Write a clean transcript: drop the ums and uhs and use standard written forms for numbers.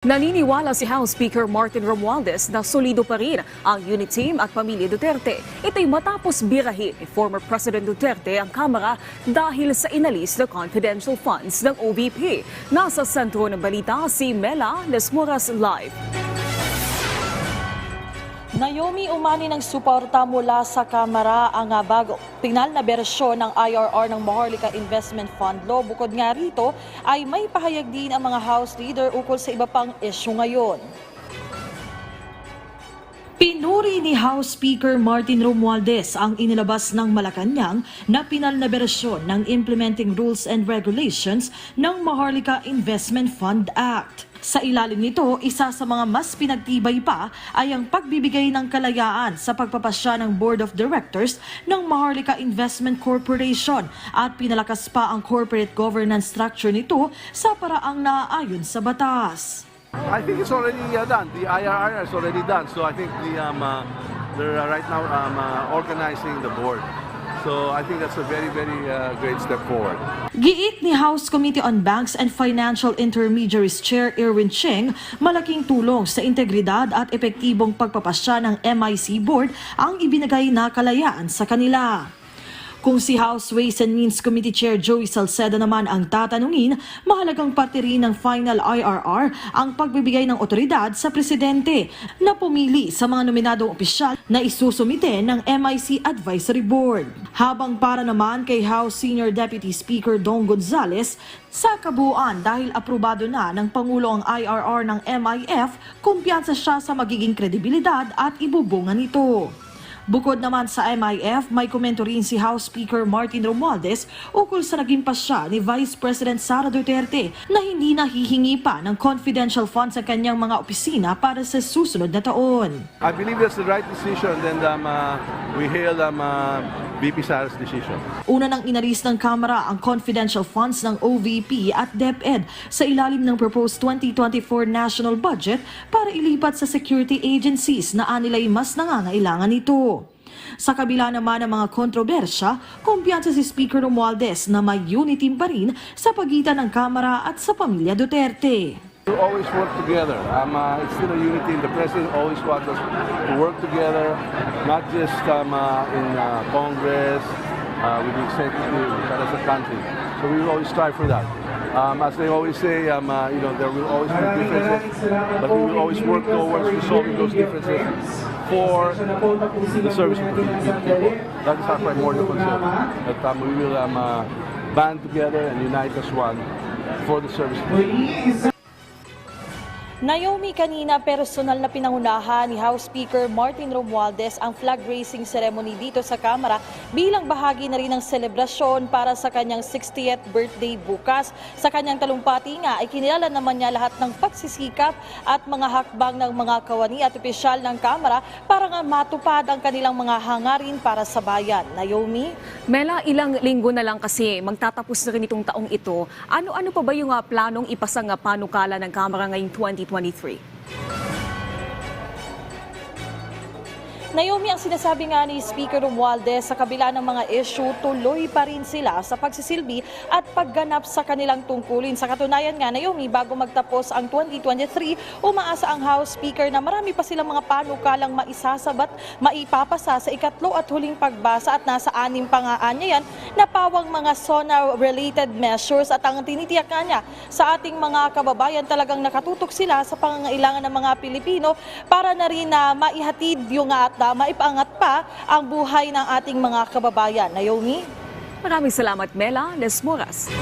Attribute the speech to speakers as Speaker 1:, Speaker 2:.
Speaker 1: Naniniwala si House Speaker Martin Romualdez na solido pa rin ang unit team at pamilya Duterte. Ito'y matapos birahin ni former President Duterte ang Kamara dahil sa inalis na confidential funds ng OVP. Nasa sentro ng balita si Mela Lesmuras Live.
Speaker 2: Naomi, umani ng suporta mula sa Kamara ang bago pinal na bersyon ng IRR ng Maharlika Investment Fund Law. Bukod nga rito ay may pahayag din ang mga House Leader ukol sa iba pang isyu ngayon. Pinuri ni House Speaker Martin Romualdez ang inilabas ng Malacanang na pinal na bersyon ng Implementing Rules and Regulations ng Maharlika Investment Fund Act. Sa ilalim nito, isa sa mga mas pinagtibay pa ay ang pagbibigay ng kalayaan sa pagpapasya ng Board of Directors ng Maharlika Investment Corporation at pinalakas pa ang corporate governance structure nito sa paraang naaayon sa batas.
Speaker 3: I think it's already done. The IRR is already done. So I think they're right now organizing the board. So I think that's a very great step forward.
Speaker 2: Giit ni House Committee on Banks and Financial Intermediaries Chair Erwin Ching, malaking tulong sa integridad at epektibong pagpapasya ng MIC Board ang ibinigay na kalayaan sa kanila. Kung si House Ways and Means Committee Chair Joey Salceda naman ang tatanungin, mahalagang parte rin ng final IRR ang pagbibigay ng otoridad sa presidente na pumili sa mga nominadong opisyal na isusumite ng MIC Advisory Board. Habang para naman kay House Senior Deputy Speaker Dong Gonzales, sa kabuuan dahil aprobado na ng Pangulo ang IRR ng MIF, kumpiyansa siya sa magiging kredibilidad at ibubungan nito. Bukod naman sa MIF, may komento rin si House Speaker Martin Romualdez ukol sa naging pasya ni Vice President Sara Duterte na hindi nahihingi pa ng confidential funds sa kanyang mga opisina para sa susunod na taon.
Speaker 3: I believe that's the right decision. Then we hail VP Sara's decision.
Speaker 2: Una nang inalis ng Kamara ang confidential funds ng OVP at DepEd sa ilalim ng proposed 2024 national budget para ilipat sa security agencies na anilay mas nangangailangan nito. Sa kabila naman ng mga kontrobersya, kumpiyansa si Speaker Romualdez na may unity pa rin sa pagitan ng Kamara at sa pamilya Duterte.
Speaker 3: We always work together. It's still a unity. The President always wants us to work together, not just in Congress, with the executive, but as a country. So we will always strive for that. As they always say, there will always be differences, but we will always work towards resolving those differences for the service of the people. That is our primordial concern. That we will band together and unite as one for the service of the people.
Speaker 2: Naomi, kanina personal na pinangunahan ni House Speaker Martin Romualdez ang flag raising ceremony dito sa Kamara bilang bahagi na rin ng selebrasyon para sa kanyang 60th birthday bukas. Sa kanyang talumpati nga ay kinilala naman niya lahat ng pagsisikap at mga hakbang ng mga kawani at opisyal ng Kamara para nga matupad ang kanilang mga hangarin para sa bayan. Naomi?
Speaker 1: Mela, ilang linggo na lang kasi magtatapos na rin itong taong ito. Ano-ano pa ba yung planong ipasang panukala ng Kamara ngayong 2023?
Speaker 2: Naomi, ang sinasabi nga ni Speaker Romualdez, sa kabila ng mga issue, tuloy pa rin sila sa pagsisilbi at pagganap sa kanilang tungkulin. Sa katunayan nga, Naomi, bago magtapos ang 2023, umaasa ang House Speaker na marami pa silang mga panukalang maisasabat, maipapasa sa ikatlo at huling pagbasa at nasa 6 pa nga anya yan na pawang mga SONA-related measures at ang tinitiyak nga niya sa ating mga kababayan talagang nakatutok sila sa pangangailangan ng mga Pilipino para na rin na maihatid yung at maipaangat pa ang buhay ng ating mga kababayan. Naomi?
Speaker 1: Maraming salamat, Mela Lesmuras.